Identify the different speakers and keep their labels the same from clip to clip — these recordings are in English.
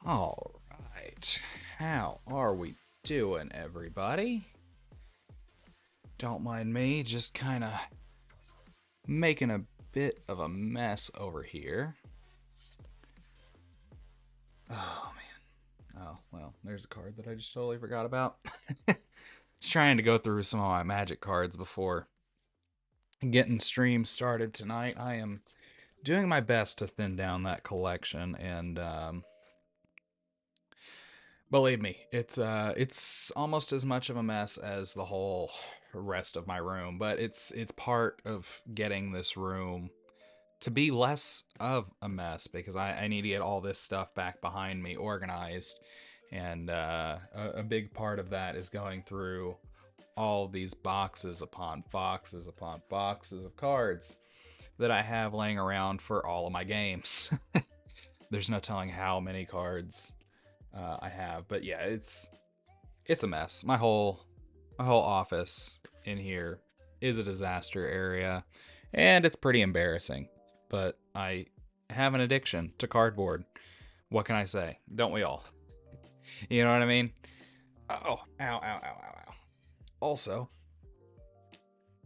Speaker 1: All right. How are we doing, everybody? Don't mind me, just kind of making a bit of a mess over here. Oh, man. Oh, well, there's a card that I just totally forgot about. Just trying to go through some of my magic cards before getting stream started tonight. I am doing my best to thin down that collection, and believe me, it's almost as much of a mess as the whole rest of my room, but it's part of getting this room to be less of a mess because I need to get all this stuff back behind me organized, and a big part of that is going through all these boxes upon boxes upon boxes of cards that I have laying around for all of my games. There's no telling how many cards I have, but yeah, it's a mess. My whole office in here is a disaster area, and it's pretty embarrassing. But I have an addiction to cardboard. What can I say? Don't we all? You know what I mean? Oh, ow, ow, ow, ow, ow. Also,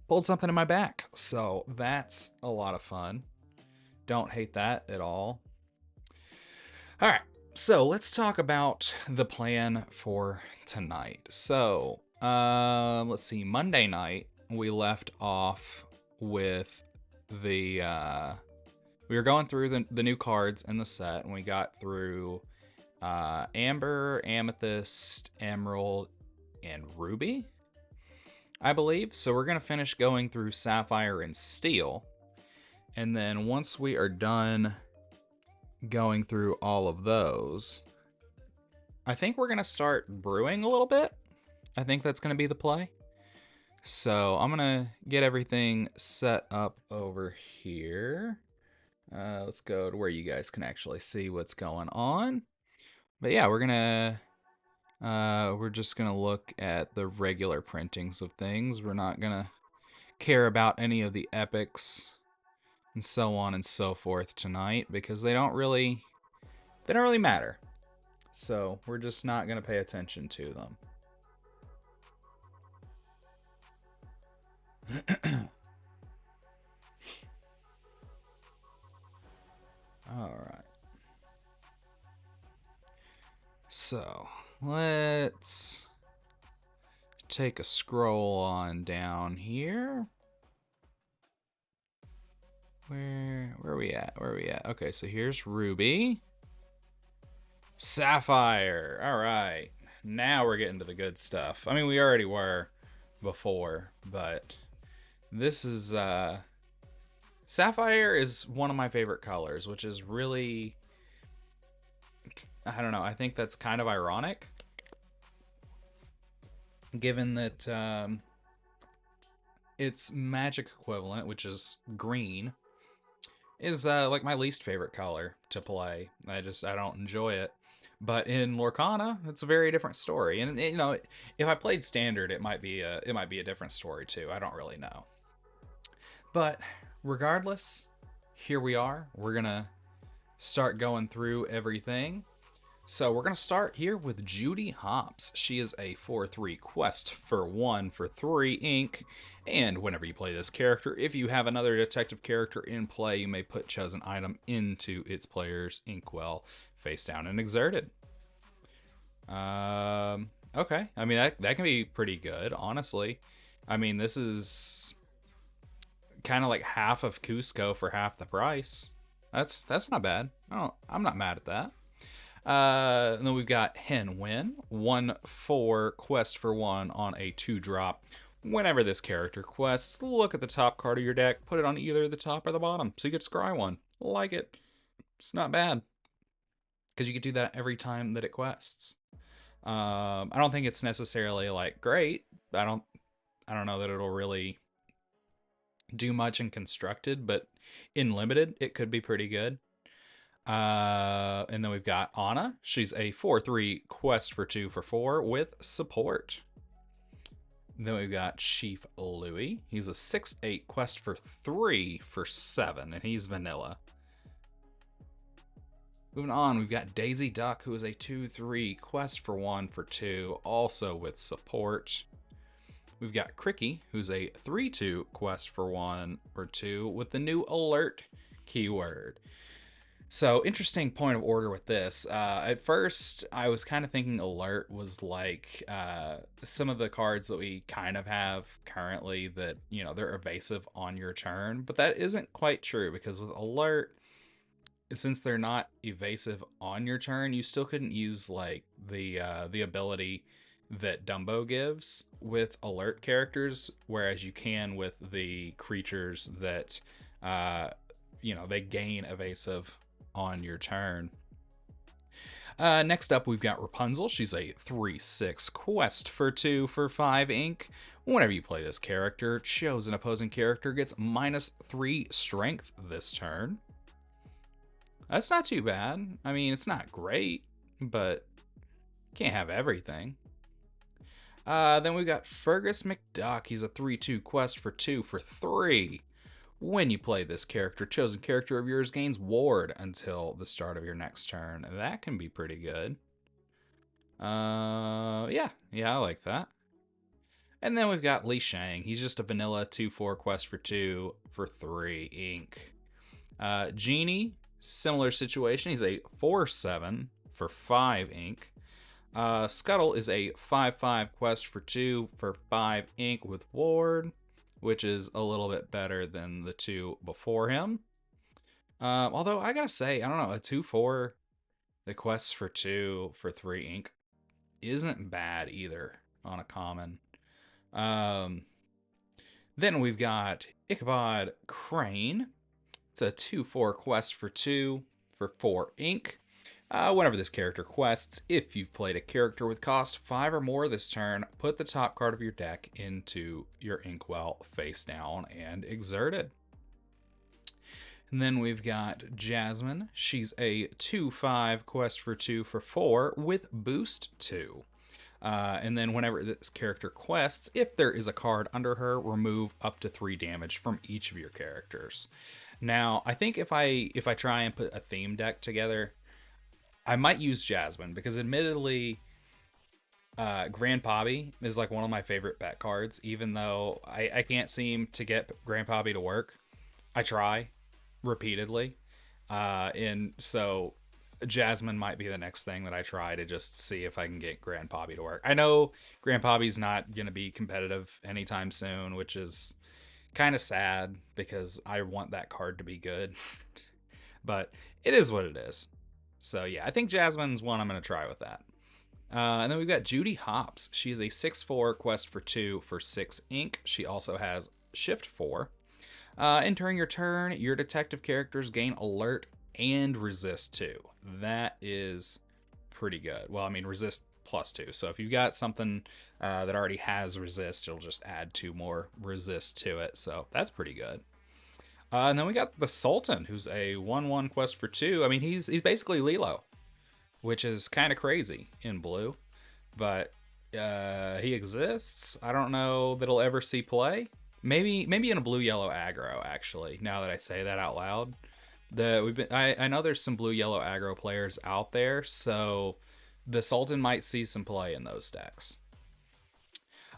Speaker 1: pulled something in my back, so that's a lot of fun. Don't hate that at all. All right, so let's talk about the plan for tonight. So, let's see. Monday night we left off with the we were going through the new cards in the set, and we got through Amber, Amethyst, Emerald, and Ruby, I believe. So we're gonna finish going through Sapphire and Steel, and then once we are done going through all of those, I think we're gonna start brewing a little bit. I think that's gonna be the play. So I'm gonna get everything set up over here. Let's go to where you guys can actually see what's going on. But yeah, we're just gonna look at the regular printings of things. We're not gonna care about any of the epics and so on and so forth tonight because they don't really matter. So we're just not gonna pay attention to them. All right. So let's take a scroll on down here. Where are we at? Where are we at? Okay, so here's Ruby. Sapphire. All right. Now we're getting to the good stuff. I mean, we already were before, but this is Sapphire is one of my favorite colors, which is really, I don't know, I think that's kind of ironic given that its magic equivalent, which is green, is like my least favorite color to play. I don't enjoy it. But in Lorcana, it's a very different story. And you know, if I played standard, it might be a different story too. I don't really know. But regardless, here we are. We're gonna start going through everything. So we're going to start here with Judy Hopps. She is a 4/3 quest for 1 for 3 ink. And whenever you play this character, if you have another detective character in play, you may put chosen item into its player's inkwell face down and exerted. Okay. I mean, that can be pretty good, honestly. I mean, this is kind of like half of Cusco for half the price. That's not bad. I'm not mad at that. And then we've got Hen Wen, 1/4 quest for 1 on a 2-drop. Whenever this character quests, look at the top card of your deck, put it on either the top or the bottom, so you get to scry one. Like it. It's not bad. Because you can do that every time that it quests. I don't think it's necessarily like great. I don't know that it'll really do much in constructed, but in limited, it could be pretty good. And then we've got Anna. She's a 4/3 quest for 2 for 4 with support. Then we've got Chief Louis. He's a 6/8 quest for 3 for 7, and he's vanilla. Moving on, we've got Daisy Duck, who is a 2/3 quest for 1 for 2, also with support. We've got Cricky, who's a 3/2 quest for 1 or 2 with the new alert keyword. So, interesting point of order with this. At first, I was kind of thinking alert was like some of the cards that we kind of have currently that, they're evasive on your turn. But that isn't quite true because with alert, since they're not evasive on your turn, you still couldn't use like the ability that Dumbo gives with alert characters, whereas you can with the creatures that they gain evasive on your turn. Next up, we've got Rapunzel. She's a 3/6 quest for 2 for 5 ink. Whenever you play this character, chosen opposing character gets -3 strength this turn. That's not too bad. I mean, it's not great, but can't have everything. Then we've got Fergus McDuck. He's a 3/2 quest for 2 for 3. When you play this character, chosen character of yours gains ward until the start of your next turn. That can be pretty good. Yeah, I like that. And then we've got Li Shang. He's just a vanilla 2/4 quest for 2 for 3 ink. Genie, similar situation. He's a 4/7 for 5 ink. Scuttle is a 5/5 quest for 2 for 5 ink with ward, which is a little bit better than the 2 before him. Although I gotta say, I don't know, a 2/4 the quest for 2 for 3 ink isn't bad either on a common. Then we've got Ichabod Crane. It's a 2/4 quest for 2 for 4 ink. Whenever this character quests, if you've played a character with cost 5 or more this turn, put the top card of your deck into your Inkwell face down and exert it. And then we've got Jasmine. She's a 2/5 quest for 2 for 4 with boost 2. And then whenever this character quests, if there is a card under her, remove up to 3 damage from each of your characters. Now, I think if I try and put a theme deck together, I might use Jasmine because admittedly, Grandpappy is like one of my favorite bet cards, even though I can't seem to get Grandpappy to work. I try repeatedly. And so Jasmine might be the next thing that I try to just see if I can get Grandpappy to work. I know Grandpappy's not going to be competitive anytime soon, which is kind of sad because I want that card to be good. But it is what it is. So yeah, I think Jasmine's one I'm going to try with that. And then we've got Judy Hopps. She is a 6/4 quest for 2 for 6 ink. She also has shift 4. Entering your turn, your detective characters gain alert and resist 2. That is pretty good. Well, I mean, resist +2. So if you've got something that already has resist, it'll just add 2 more resist to it. So that's pretty good. And then we got the Sultan, who's a 1/1 quest for 2. I mean, he's basically Lilo, which is kind of crazy in blue, but he exists. I don't know that he'll ever see play. Maybe in a blue-yellow aggro, actually, now that I say that out loud. I know there's some blue-yellow aggro players out there, so the Sultan might see some play in those decks.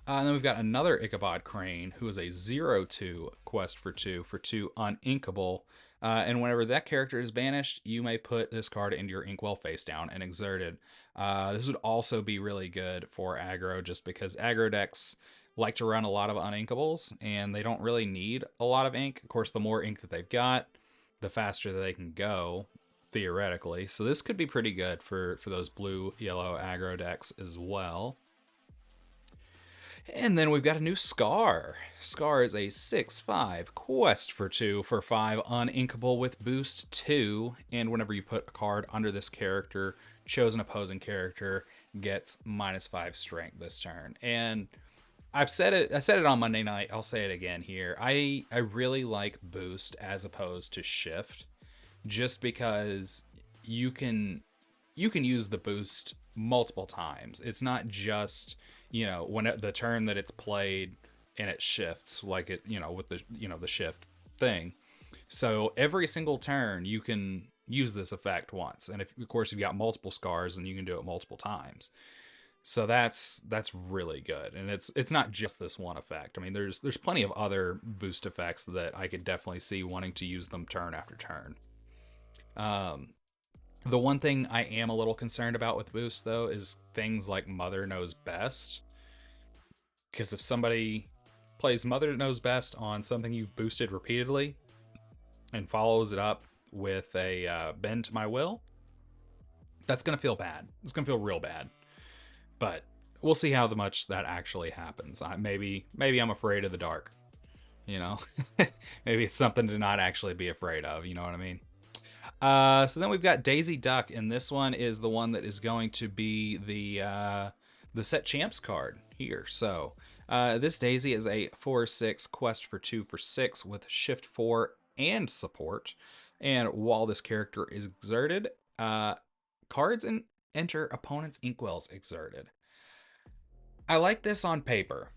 Speaker 1: And then we've got another Ichabod Crane, who is a 0/2 quest for 2 uninkable. And whenever that character is banished, you may put this card into your Inkwell face down and exert it. This would also be really good for aggro, just because aggro decks like to run a lot of uninkables, and they don't really need a lot of ink. Of course, the more ink that they've got, the faster that they can go, theoretically. So this could be pretty good for those blue-yellow aggro decks as well. And then we've got a new Scar. Scar is a 6/5 quest for 2 for 5 uninkable with boost 2. And whenever you put a card under this character, chosen opposing character gets -5 strength this turn. And I said it on Monday night. I'll say it again here. I really like boost as opposed to shift, just because you can use the boost multiple times. It's not just, when the turn that it's played and it shifts, like it, with the shift thing. So every single turn you can use this effect once. And if, of course, you've got multiple scars, then you can do it multiple times. So that's really good, and it's not just this one effect. I mean, there's plenty of other boost effects that I could definitely see wanting to use them turn after turn. Um, the one thing I am a little concerned about with boost though is things like Mother Knows Best, because if somebody plays Mother Knows Best on something you've boosted repeatedly and follows it up with a Bend to My Will, that's gonna feel bad. It's gonna feel real bad. But we'll see how much that actually happens. Maybe I'm afraid of the dark, you know. Maybe it's something to not actually be afraid of, you know what I mean? So then we've got Daisy Duck, and this one is the one that is going to be the Set Champs card here. So this Daisy is a 4/6 quest for 2 for 6 with Shift 4 and support. And while this character is exerted, cards enter opponent's inkwells exerted. I like this on paper.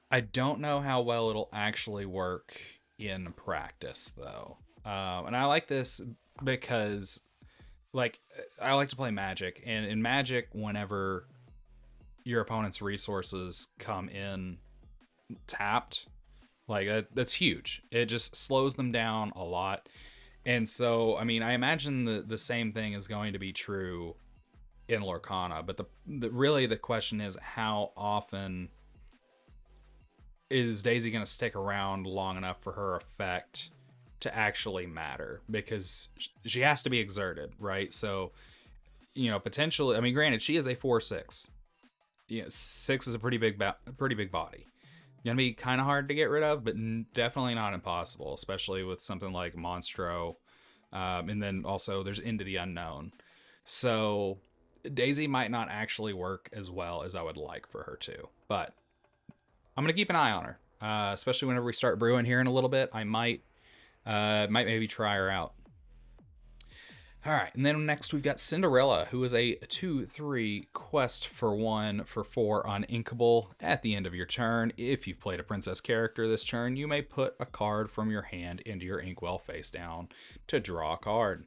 Speaker 1: I don't know how well it'll actually work in practice, though. And I like this because, like, I like to play Magic, and in Magic, whenever your opponent's resources come in tapped, like, that's huge. It just slows them down a lot. And so, I mean, I imagine the same thing is going to be true in Lorcana, but really the question is, how often is Daisy going to stick around long enough for her effect to actually matter? Because she has to be exerted, right? So, you know, potentially, I mean, granted, she is a 4/6. You know, 6 is a pretty big body. Gonna be kind of hard to get rid of, but definitely not impossible, especially with something like Monstro. And then also there's Into the Unknown. So Daisy might not actually work as well as I would like for her to, but I'm gonna keep an eye on her, especially whenever we start brewing here in a little bit. I might maybe try her out. All right, and then next we've got Cinderella, who is a 2/3 quest for 1 for 4 on Inkable. At the end of your turn, if you've played a princess character this turn, you may put a card from your hand into your inkwell face down to draw a card.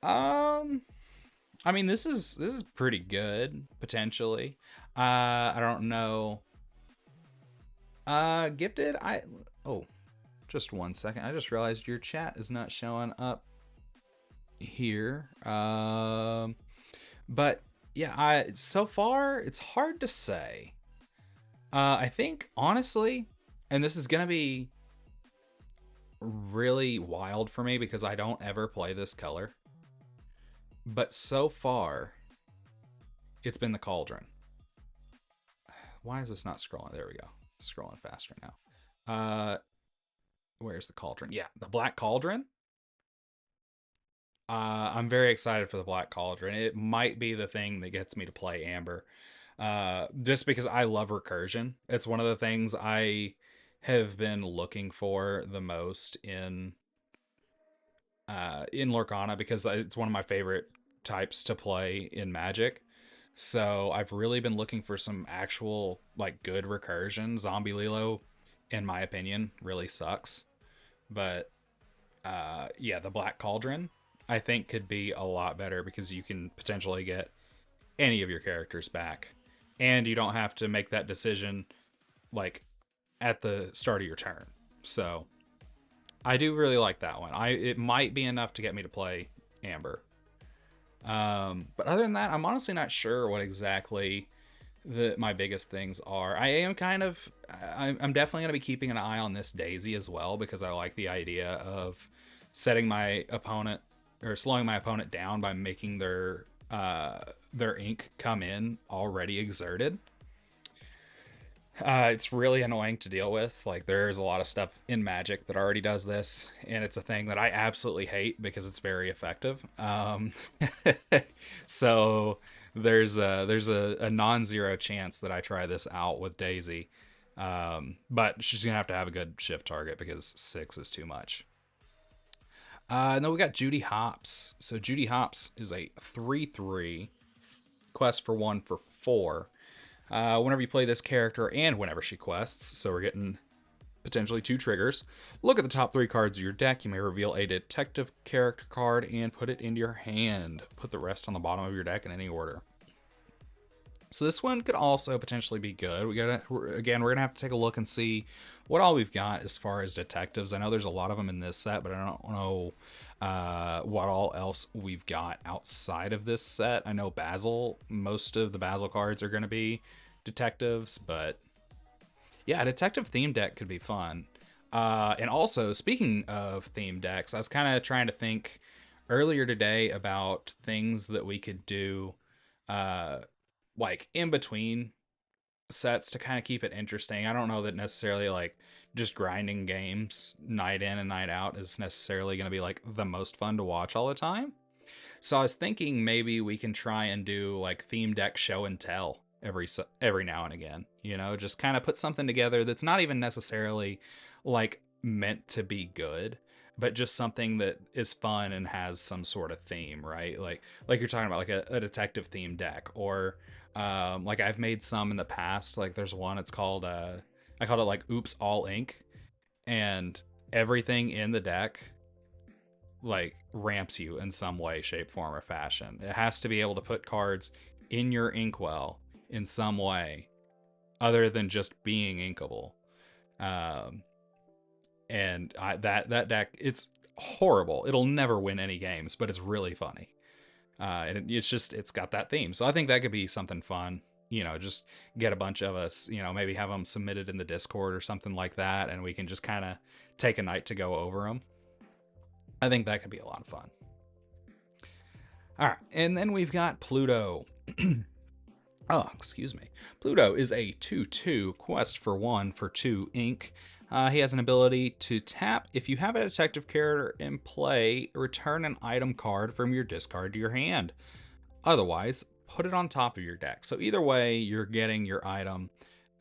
Speaker 1: I mean, this is pretty good potentially. I don't know. Gifted. Just 1 second. I just realized your chat is not showing up here. But yeah, so far it's hard to say. I think honestly, and this is gonna be really wild for me because I don't ever play this color, but so far it's been the Cauldron. Why is this not scrolling? There we go. Scrolling faster now. Where's the Cauldron? Yeah, the Black Cauldron. I'm very excited for the Black Cauldron. It might be the thing that gets me to play Amber. Just because I love recursion. It's one of the things I have been looking for the most in Lorcana, because it's one of my favorite types to play in Magic. So I've really been looking for some actual, like, good recursion. Zombie Lilo, in my opinion, really sucks. But yeah, the Black Cauldron I think could be a lot better because you can potentially get any of your characters back, and you don't have to make that decision like at the start of your turn. So I do really like that one. It might be enough to get me to play Amber. But other than that, I'm honestly not sure what exactly my biggest things are. I'm definitely going to be keeping an eye on this Daisy as well, because I like the idea of setting my opponent, or slowing my opponent down by making their ink come in already exerted. It's really annoying to deal with. Like, there's a lot of stuff in Magic that already does this, and it's a thing that I absolutely hate because it's very effective. So there's a non-zero chance that I try this out with Daisy, but she's gonna have to have a good shift target because 6 is too much. And then we got Judy Hopps. So Judy Hopps is a 3/3 quest for 1 for 4. Whenever you play this character and whenever she quests, so we're getting potentially 2 triggers. Look at the top 3 cards of your deck. You may reveal a detective character card and put it into your hand. Put the rest on the bottom of your deck in any order. So this one could also potentially be good. We're gonna have to take a look and see what all we've got as far as detectives. I know there's a lot of them in this set, but I don't know what all else we've got outside of this set. I know Basil, most of the Basil cards are going to be detectives, but yeah, a detective theme deck could be fun. And also, speaking of theme decks, I was kind of trying to think earlier today about things that we could do, uh, like in between sets to kind of keep it interesting. I don't know that necessarily like just grinding games night in and night out is necessarily going to be like the most fun to watch all the time. So I was thinking maybe we can try and do like theme deck show and tell every now and again. You know, just kind of put something together that's not even necessarily like meant to be good, but just something that is fun and has some sort of theme, right? Like you're talking about like a detective theme deck, or like I've made some in the past. Like there's one, it's called I called it like Oops All Ink, and everything in the deck like ramps you in some way, shape, form, or fashion. It has to be able to put cards in your inkwell in some way other than just being inkable. Um, and that deck, it's horrible. It'll never win any games, but it's really funny. And it's got that theme. So I think that could be something fun. You know, just get a bunch of us, you know, maybe have them submitted in the Discord or something like that, and we can just kind of take a night to go over them. I think that could be a lot of fun. All right, and then we've got Pluto. Oh, excuse me. Pluto is a 2/2 quest for 1 for 2 ink. He has an ability to tap. If you have a detective character in play, return an item card from your discard to your hand. Otherwise, put it on top of your deck. So either way, you're getting your item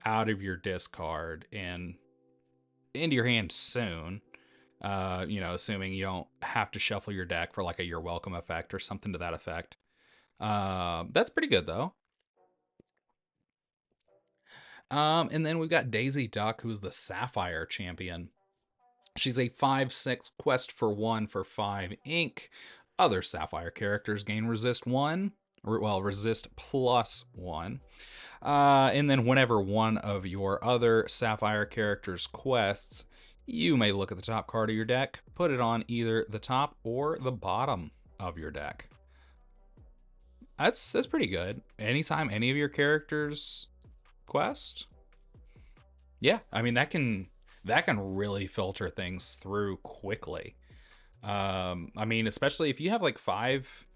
Speaker 1: out of your discard and into your hand soon. You know, assuming you don't have to shuffle your deck for like a You're Welcome effect or something to that effect. That's pretty good though. And then we've got Daisy Duck, who's the Sapphire champion. She's a 5/6 quest for 1 for 5 ink. Other Sapphire characters gain resist 1, well, resist plus 1. And then whenever one of your other Sapphire characters quests, you may look at the top card of your deck, put it on either the top or the bottom of your deck. That's pretty good. Anytime any of your characters quest, yeah, I mean that can really filter things through quickly. I mean, especially if you have like 5,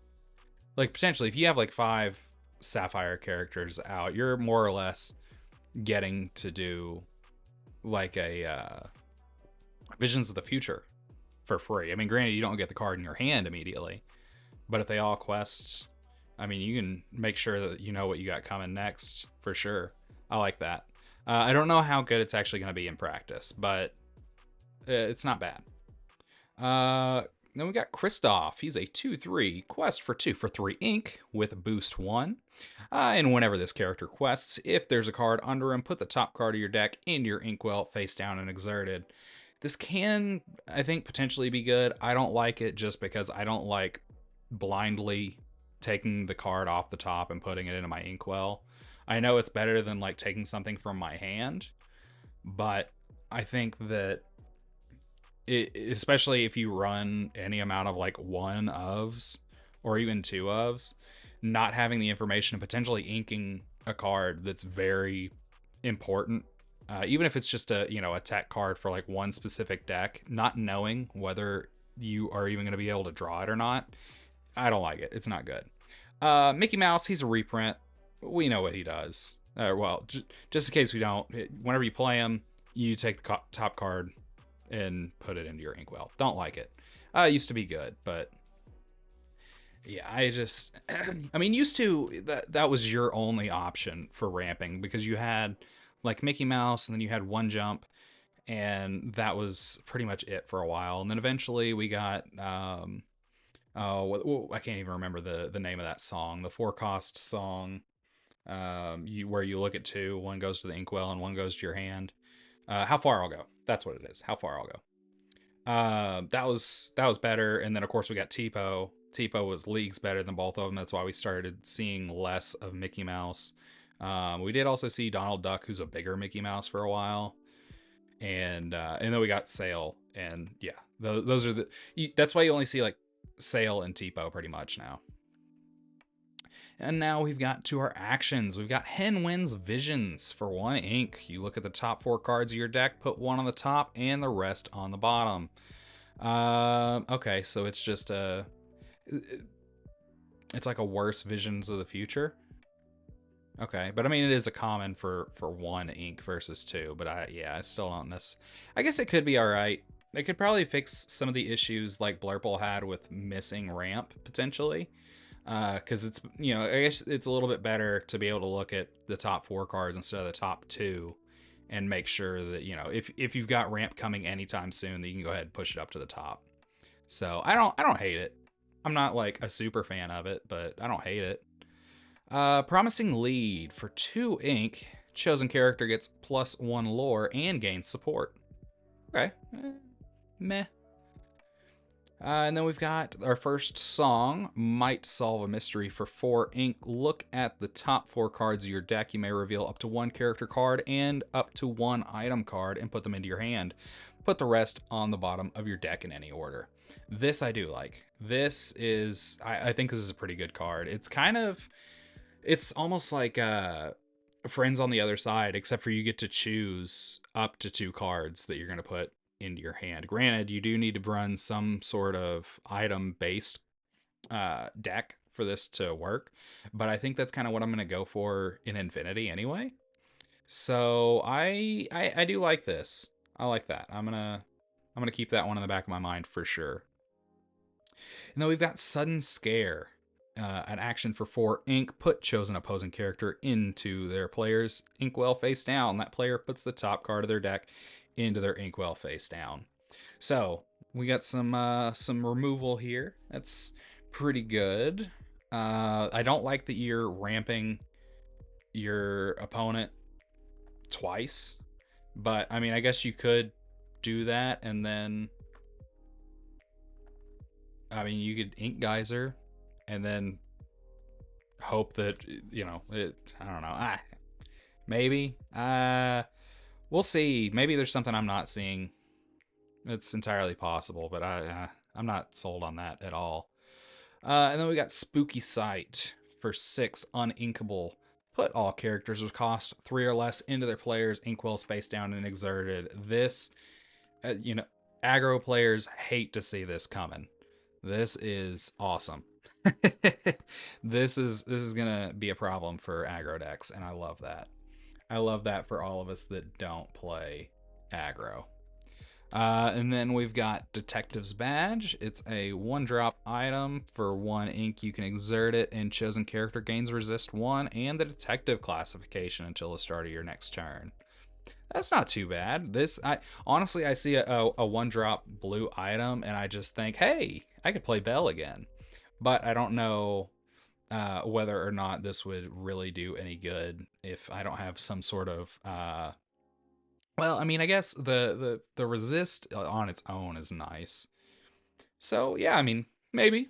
Speaker 1: like potentially if you have like 5 Sapphire characters out, you're more or less getting to do like a Visions of the Future for free. I mean, granted, you don't get the card in your hand immediately, but if they all quest, I mean, you can make sure that you know what you got coming next for sure. I like that. I don't know how good it's actually going to be in practice, but it's not bad. Then we got Kristoff. He's a 2/3 quest for 2 for 3 ink with boost 1. And whenever this character quests, if there's a card under him, put the top card of your deck into your inkwell face down and exerted. This can, I think, potentially be good. I don't like it just because I don't like blindly taking the card off the top and putting it into my inkwell. I know it's better than like taking something from my hand, but I think that especially if you run any amount of like 1 ofs or even 2 ofs, not having the information and potentially inking a card that's very important, even if it's just a, you know, a tech card for like one specific deck, not knowing whether you are even going to be able to draw it or not, I don't like it. It's not good. Mickey Mouse, he's a reprint. We know what he does. Well, just in case we don't, whenever you play him, you take the top card and put it into your inkwell. Don't like it. It used to be good, but yeah, I mean, used to, that was your only option for ramping because you had like Mickey Mouse and then you had One Jump, and that was pretty much it for a while. And then eventually we got, oh, I can't even remember the name of that song, the 4-cost song, where you look at 2, one goes to the inkwell and one goes to your hand. How far I'll go. That's what it is. How far I'll go. That was better. And then of course we got Tipo. Tipo was leagues better than both of them. That's why we started seeing less of Mickey Mouse. We did also see Donald Duck, who's a bigger Mickey Mouse for a while, and then we got Sail, and yeah, those are that's why you only see like Sail and Tipo pretty much now. And now we've got to our actions. We've got Hen Wen's Visions for 1 ink. You look at the top 4 cards of your deck, put 1 on the top and the rest on the bottom. Okay, so it's just it's like a worse Visions of the Future. Okay, but I mean it is a common for 1 ink versus 2, but I still don't necessarily. I guess it could be all right. They could probably fix some of the issues like Blurple had with missing ramp potentially, because it's, I guess it's a little bit better to be able to look at the top 4 cards instead of the top 2, and make sure that if you've got ramp coming anytime soon, that you can go ahead and push it up to the top. So I don't hate it. I'm not like a super fan of it, but I don't hate it. Promising Lead for 2 ink. Chosen character gets +1 lore and gains support. Okay. Meh. And then we've got our first song, Might Solve a Mystery for 4 ink. Look at the top 4 cards of your deck. You may reveal up to 1 character card and up to 1 item card and put them into your hand. Put the rest on the bottom of your deck in any order. This I do like. This is, I think this is a pretty good card. It's almost like Friends on the Other Side, except for you get to choose up to 2 cards that you're going to put into your hand. Granted, you do need to run some sort of item-based deck for this to work, but I think that's kind of what I'm going to go for in Infinity anyway. So I do like this. I like that. I'm gonna keep that one in the back of my mind for sure. And then we've got Sudden Scare. An action for 4 ink. Put chosen opposing character into their player's inkwell face down. That player puts the top card of their deck into their inkwell face down. So we got some removal here. That's pretty good. I don't like that you're ramping your opponent twice, but I mean, I guess you could do that, and then I mean, you could Ink Geyser and then hope that it. I don't know. Maybe. We'll see. Maybe there's something I'm not seeing. It's entirely possible, but I'm not sold on that at all. And then we got Spooky Sight for 6 uninkable. Put all characters with cost 3 or less into their players' inkwells face down and exerted. This, aggro players hate to see this coming. This is awesome. This is gonna be a problem for aggro decks, and I love that. I love that for all of us that don't play aggro. And then we've got Detective's Badge. It's a 1-drop item for 1 ink. You can exert it, and chosen character gains resist 1 and the detective classification until the start of your next turn. That's not too bad. Honestly, I see a 1-drop blue item, and I just think, hey, I could play Belle again. But I don't know whether or not this would really do any good if I don't have some sort of. Well, I mean, I guess the resist on its own is nice. So yeah, I mean, maybe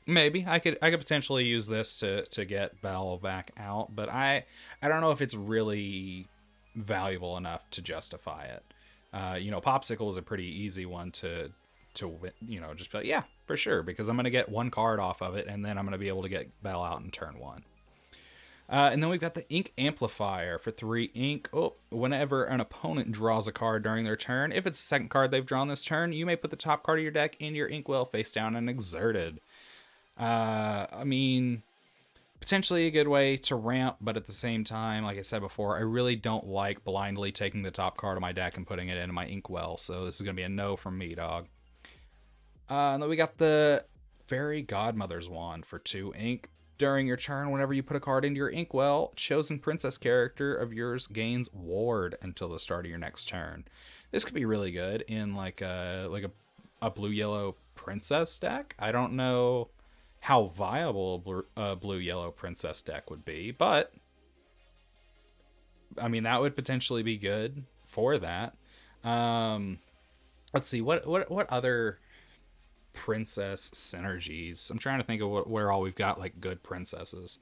Speaker 1: I could potentially use this to get Belle back out, but I don't know if it's really valuable enough to justify it. Popsicle is a pretty easy one to just be like, yeah, for sure, because I'm going to get 1 card off of it, and then I'm going to be able to get Belle out in turn 1. And then we've got the Ink Amplifier for 3 ink. Whenever an opponent draws a card during their turn, if it's the second card they've drawn this turn, you may put the top card of your deck in your inkwell face down and exerted. I mean, potentially a good way to ramp, but at the same time, like I said before, I really don't like blindly taking the top card of my deck and putting it into my inkwell, so this is going to be a no from me, dog. And then we got the Fairy Godmother's Wand for 2 ink. During your turn, whenever you put a card into your inkwell, chosen princess character of yours gains ward until the start of your next turn. This could be really good in like a blue-yellow princess deck. I don't know how viable a blue-yellow princess deck would be, but I mean, that would potentially be good. for that. Um, let's see what other princess synergies. I'm trying to think of where all we've got like good princesses.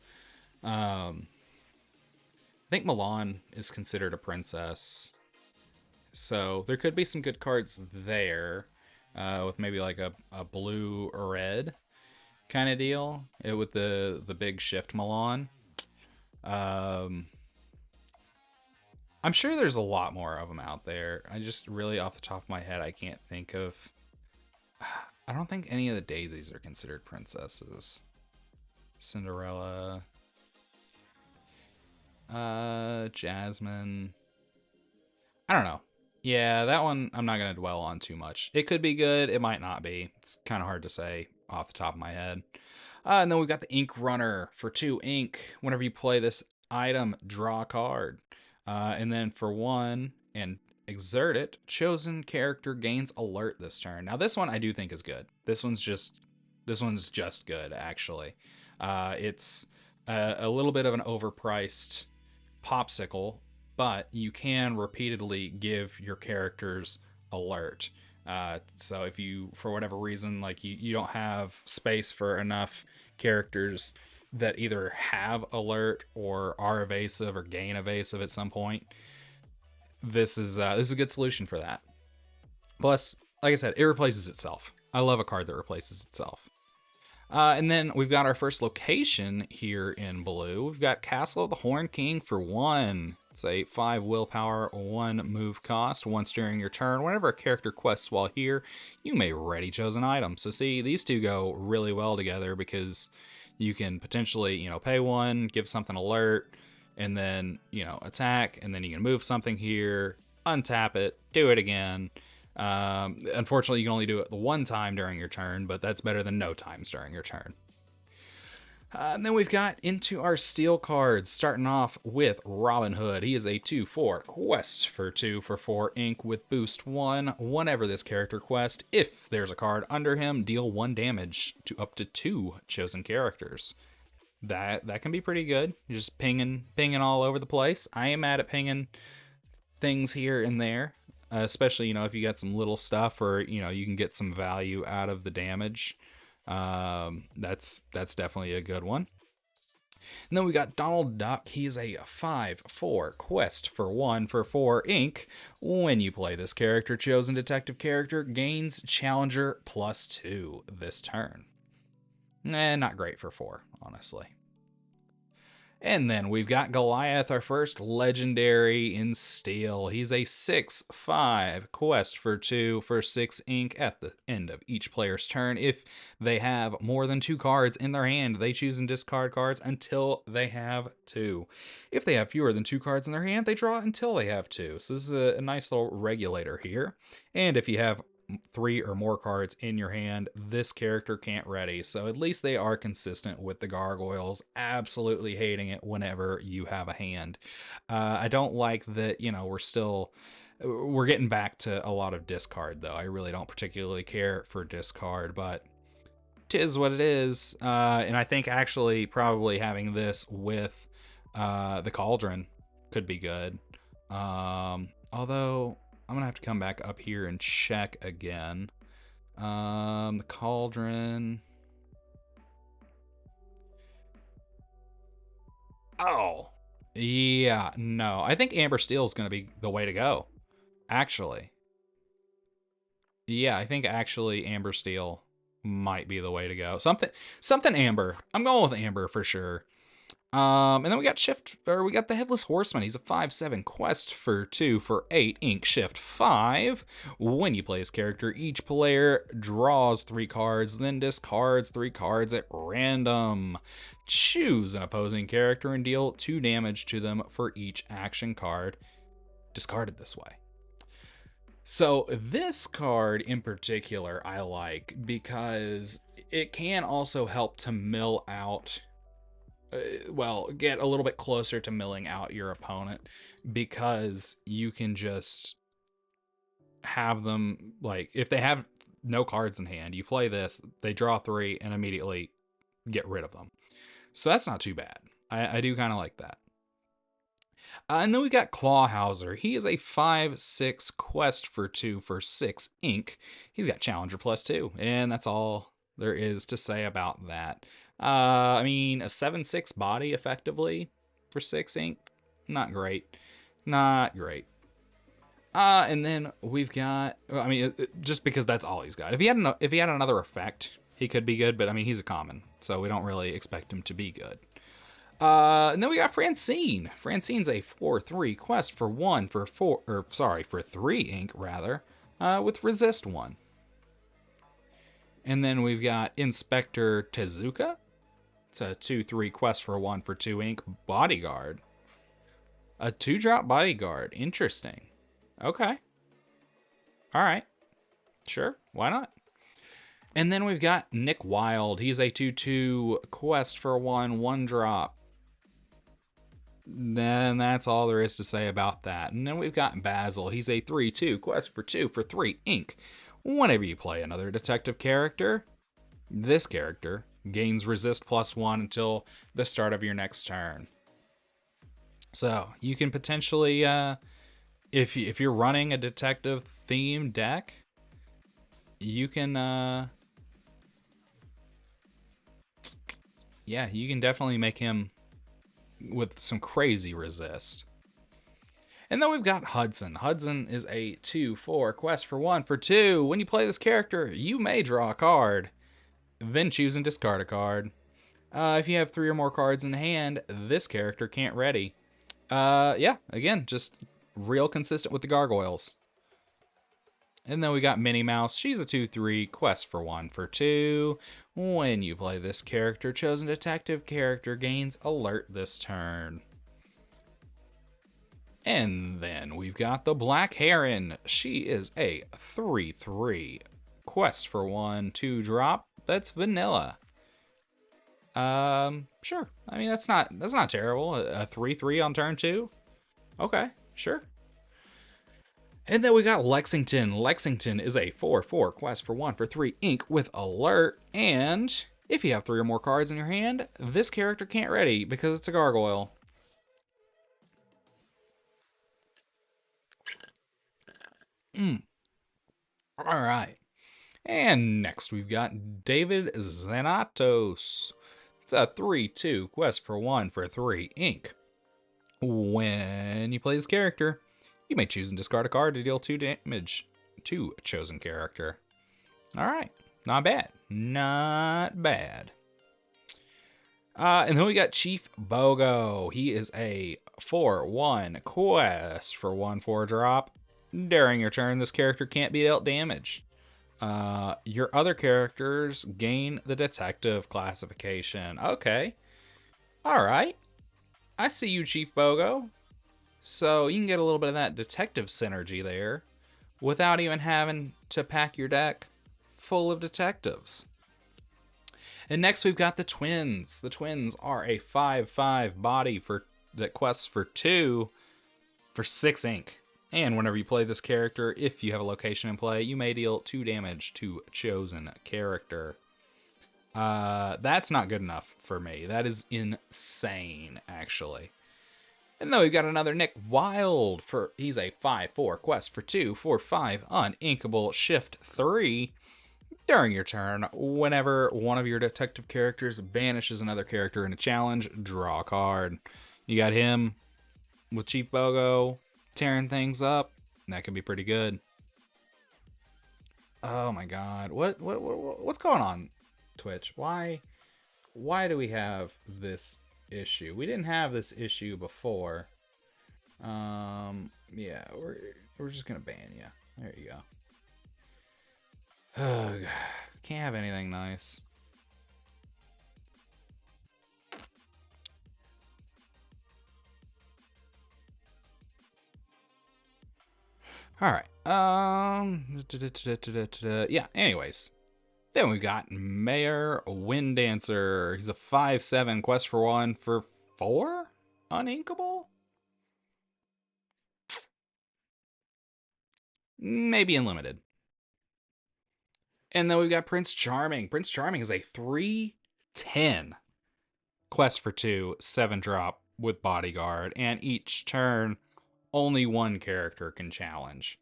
Speaker 1: Um, I think Milan is considered a princess, so there could be some good cards there, with maybe like a blue or red kind of deal, with the big shift Milan. Um, I'm sure there's a lot more of them out there. I just really off the top of my head I can't think of. I don't think any of the daisies are considered princesses. Cinderella, Jasmine. I don't know. Yeah, that one I'm not going to dwell on too much. It could be good, it might not be. It's kind of hard to say off the top of my head. And then we've got the Ink Runner for 2 ink. Whenever you play this item, draw a card. And then for 1 and exert it, chosen character gains alert this turn. Now this one I do think is good. This one's just good actually. It's a little bit of an overpriced popsicle, but you can repeatedly give your characters alert. So if you, for whatever reason, like you don't have space for enough characters that either have alert or are evasive or gain evasive at some point, this is a good solution for that. Plus, like I said, it replaces itself. I love a card that replaces itself. And then we've got our first location here in blue. We've got Castle of the Horn King for 1. It's a 5 willpower, 1 move cost. Once during your turn, whenever a character quests while here, you may ready chosen item. So see, these two go really well together because you can potentially, pay 1, give something alert, and then, attack, and then you can move something here, untap it, do it again. Unfortunately, you can only do it the 1 time during your turn, but that's better than no times during your turn. And then we've got into our steel cards, starting off with Robin Hood. He is a 2/4 quest for 2 for 4 ink with boost 1. Whenever this character quest, if there's a card under him, deal 1 damage to up to 2 chosen characters. That can be pretty good. You're just pinging all over the place. I am mad at pinging things here and there. Especially, if you got some little stuff or, you can get some value out of the damage. That's definitely a good one. And then we got Donald Duck. He's a 5/4 quest for 1 for 4 ink. When you play this character, chosen detective character gains challenger +2 this turn. Not great for 4, honestly. And then we've got Goliath, our first legendary in steel. He's a 6/5 quest for 2 for 6 ink at the end of each player's turn. If they have more than 2 cards in their hand, they choose and discard cards until they have 2. If they have fewer than 2 cards in their hand, they draw until they have 2. So this is a nice little regulator here. And if you have 3 or more cards in your hand, this character can't ready. So at least they are consistent with the gargoyles. Absolutely hating it whenever you have a hand. I don't like that, we're getting back to a lot of discard though. I really don't particularly care for discard, but tis what it is. And I think actually probably having this with the Cauldron could be good. Although I'm gonna have to come back up here and check again. The Cauldron. Oh, yeah, no. I think Amber Steel is gonna be the way to go. Actually, yeah, I think actually Amber Steel might be the way to go. Something Amber. I'm going with Amber for sure. And then we got the Headless Horseman. He's a 5/7 quest for 2 for 8 ink shift 5. When you play his character, each player draws 3 cards, then discards 3 cards at random. Choose an opposing character and deal 2 damage to them for each action card discarded this way. So this card in particular I like because it can also help to mill out, get a little bit closer to milling out your opponent, because you can just have them, like, if they have no cards in hand, you play this, they draw 3 and immediately get rid of them. So that's not too bad. I do kind of like that. And then we got Clawhauser. He is a 5/6 quest for 2 for 6 ink. He's got Challenger +2, and that's all there is to say about that. I mean, a 7/6 body effectively for 6 ink, not great. Not great. And then we've got, I mean, just because that's all he's got. If he had another effect, he could be good, but I mean, he's a common, so we don't really expect him to be good. And then we got Francine. Francine's a 4/3 quest for 1 for 4, or sorry, for 3 ink rather, with resist 1. And then we've got Inspector Tezuka. It's a 2/3 quest for 1 for 2 ink bodyguard. A 2-drop bodyguard. Interesting. Okay. All right. Sure. Why not? And then we've got Nick Wilde. He's a 2/2 quest for 1 drop. Then that's all there is to say about that. And then we've got Basil. He's a 3/2 quest for 2 for 3 ink. Whenever you play another detective character, this character gains resist +1 until the start of your next turn. So you can potentially, if you're running a detective themed deck, you can, yeah, you can definitely make him with some crazy resist. And then we've got Hudson. Hudson is a 2/4 quest for 1 for 2. When you play this character, you may draw a card, then choose and discard a card. If you have 3 or more cards in hand, this character can't ready. Yeah, again, just real consistent with the gargoyles. And then we got Minnie Mouse. She's a 2/3 quest for 1 for 2. When you play this character, chosen detective character gains alert this turn. And then we've got the Black Heron. She is a 3/3 quest for 1 2-drop. That's vanilla. Sure. I mean, that's not terrible. A 3/3 on turn 2. Okay, sure. And then we got Lexington. Lexington is a 4/4 quest for 1 for 3 ink with alert. And if you have 3 or more cards in your hand, this character can't ready because it's a gargoyle. All right. And next we've got David Xanatos. It's a 3/2 quest for 1 for 3 ink. When you play this character, you may choose and discard a card to deal 2 damage to a chosen character. All right. Not bad. Not bad. And then we got Chief Bogo. He is a 4/1 quest for 1 4-drop. During your turn, this character can't be dealt damage. Your other characters gain the detective classification. Okay. All right. I see you, Chief Bogo. So you can get a little bit of that detective synergy there without even having to pack your deck full of detectives. And next we've got the Twins. The Twins are a 5/5 body that quests for 2 for 6 ink. And whenever you play this character, if you have a location in play, you may deal 2 damage to a chosen character. That's not good enough for me. That is insane, actually. And then we've got another Nick Wilde. He's a 5/4 quest for 2 for 5 uninkable shift 3. During your turn, whenever one of your detective characters banishes another character in a challenge, draw a card. You got him with Chief Bogo tearing things up. That could be pretty good. Oh my god. What's going on, Twitch? Why do we have this issue? We didn't have this issue before. Yeah, we're just gonna ban you. There you go. Ugh, can't have anything nice. All right. Yeah. Anyways, then we got Mayor Winddancer. He's a 5/7 quest for 1 for 4 uninkable. Maybe unlimited. And then we've got Prince Charming. Prince Charming is a 3/10 quest for 2 7-drop. with Bodyguard, and each turn, only one character can challenge.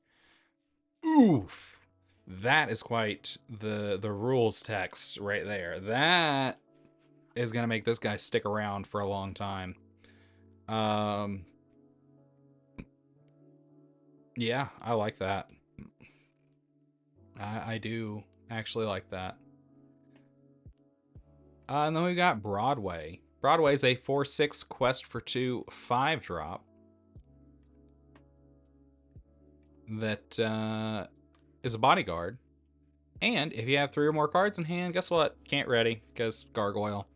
Speaker 1: Oof. That is quite the rules text right there. That is going to make this guy stick around for a long time. Yeah, I like that. I do actually like that. And then we got Broadway. Broadway is a 4/6 quest for 2 5-drop that is a bodyguard. And if you have 3 or more cards in hand, guess what? Can't ready, because Gargoyle.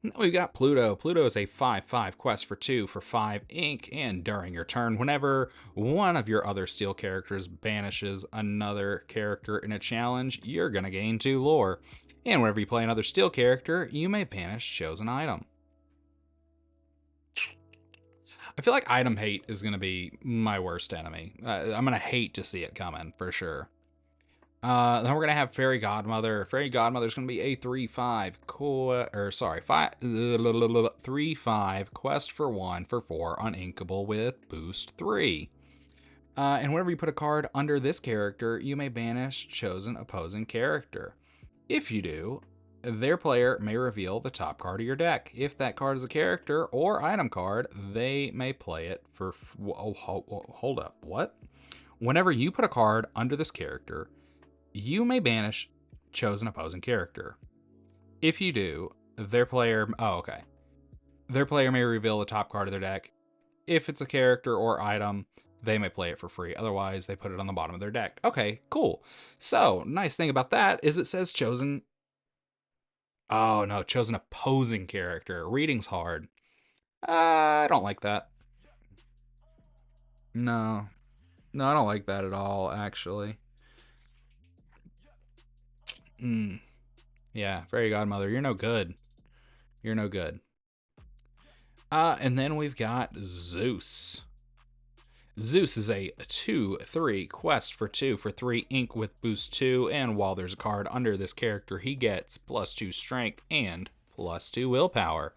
Speaker 1: Now we've got Pluto. Pluto is a 5/5 quest for 2 for 5 ink, and during your turn, whenever one of your other steel characters banishes another character in a challenge, you're going to gain 2 lore. And whenever you play another steel character, you may banish chosen item. I feel like item hate is going to be my worst enemy. I'm going to hate to see it coming, for sure. Then we're gonna have Fairy Godmother. Fairy Godmother is gonna be a 3/5 3/5 quest for 1 for 4 uninkable with boost 3. And whenever you put a card under this character, you may banish chosen opposing character. If you do, their player may reveal the top card of your deck. If that card is a character or item card, they may play it for. Hold up, what? Whenever you put a card under this character, you may banish chosen opposing character. If you do, their player... Oh, okay. Their player may reveal the top card of their deck. If it's a character or item, they may play it for free. Otherwise, they put it on the bottom of their deck. Okay, cool. So, nice thing about that is it says chosen... Oh, no, chosen opposing character. Reading's hard. I don't like that. No. No, I don't like that at all, actually. Yeah, Fairy Godmother, you're no good. You're no good. And then we've got Zeus. Zeus is a 2/3 quest for 2 for 3 ink with boost 2, and while there's a card under this character, he gets +2 strength and +2 willpower.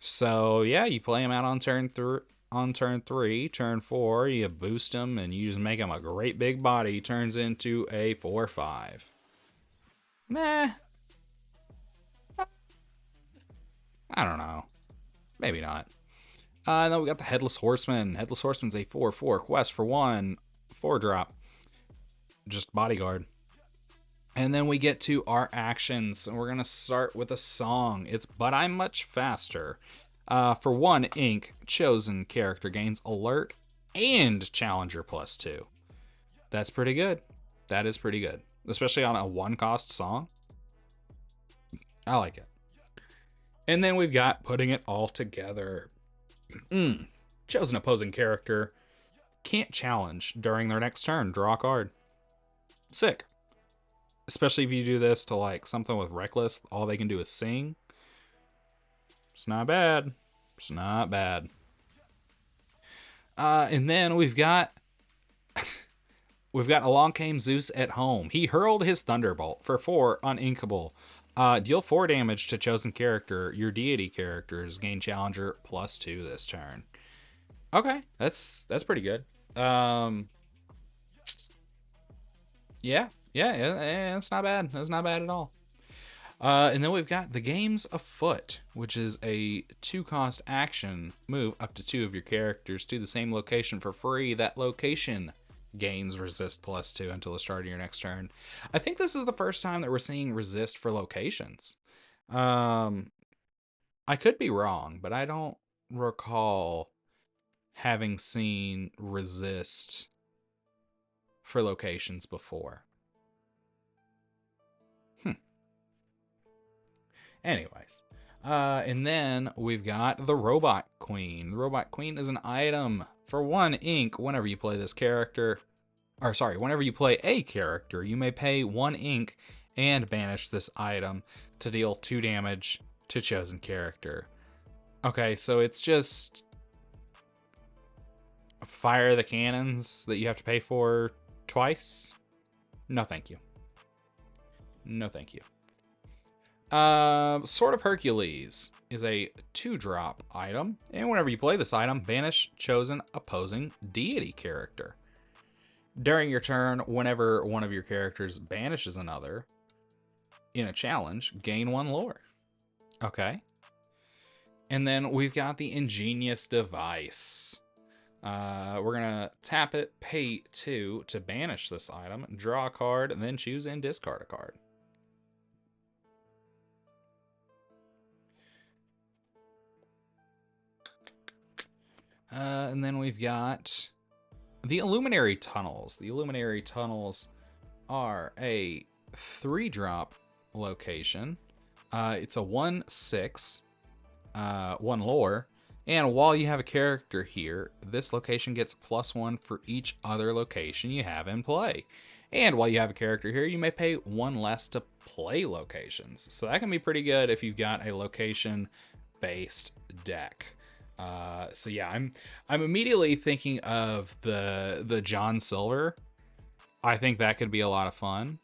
Speaker 1: So yeah, you play him out on turn 3. Turn 4, you boost him, and you just make him a great big body. He turns into a 4/5. Meh. I don't know. Maybe not. And then we got the Headless Horseman. Headless Horseman's a 4/4 quest for 1 4-drop. Just bodyguard. And then we get to our actions, and we're going to start with a song. It's But I'm Much Faster. For 1 ink, chosen character gains alert and challenger +2. That's pretty good. That is pretty good. Especially on a 1-cost song. I like it. And then we've got Putting It All Together. Chosen opposing character can't challenge during their next turn. Draw a card. Sick. Especially if you do this to like something with Reckless, all they can do is sing. It's not bad. It's not bad. And then we've got Along Came Zeus at Home. He hurled his Thunderbolt for 4 uninkable. Deal 4 damage to chosen character. Your deity characters gain challenger +2 this turn. Okay, that's pretty good. Yeah, it's not bad. That's not bad at all. And then we've got The Game's Afoot, which is a 2-cost action. Move up to 2 of your characters to the same location for free. That location gains resist +2 until the start of your next turn. I think this is the first time that we're seeing resist for locations. I could be wrong, but I don't recall having seen resist for locations before. Anyways. And then we've got the Robot Queen. The Robot Queen is an item for 1 ink. Whenever you play this character, whenever you play a character, you may pay 1 ink and banish this item to deal 2 damage to chosen character. Okay, so it's just fire the cannons that you have to pay for twice? No, thank you. No, thank you. Sword of Hercules is a 2-drop item, and whenever you play this item, banish chosen opposing deity character. During your turn, whenever one of your characters banishes another in a challenge, gain 1 lore. Okay. And then we've got the Ingenious Device. We're gonna tap it, pay 2 to banish this item, draw a card, and then choose and discard a card. And then we've got the Illuminary Tunnels. The Illuminary Tunnels are a 3-drop location. It's a 1/6, 1 lore. And while you have a character here, this location gets +1 for each other location you have in play. And while you have a character here, you may pay 1 less to play locations. So that can be pretty good if you've got a location-based deck. So yeah, I'm immediately thinking of the John Silver. I think that could be a lot of fun.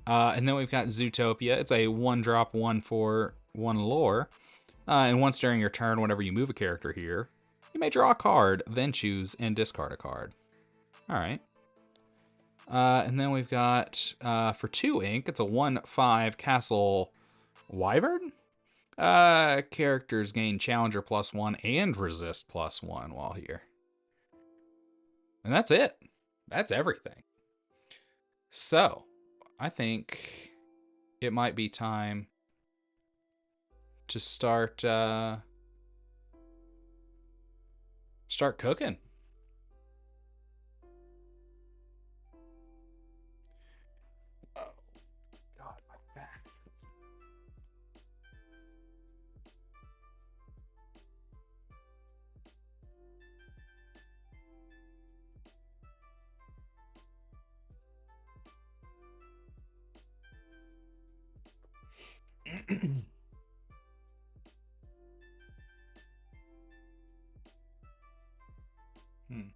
Speaker 1: And then we've got Zootopia. It's a 1-drop, 1 for 1 lore. And once during your turn, whenever you move a character here, you may draw a card, then choose and discard a card. All right. And then we've got, for 2 ink, it's a 1/5 Castle Wyvern. Characters gain Challenger +1 and Resist +1 while here. And that's it. That's everything. So, I think it might be time to start cooking. Oh God, my back. Hmm.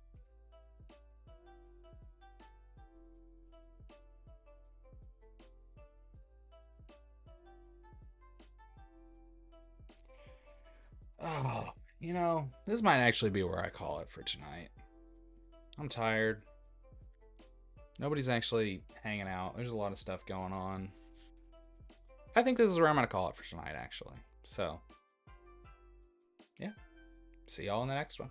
Speaker 1: Oh, this might actually be where I call it for tonight. I'm tired. Nobody's actually hanging out. There's a lot of stuff going on. I think this is where I'm going to call it for tonight, actually. So, yeah. See y'all in the next one.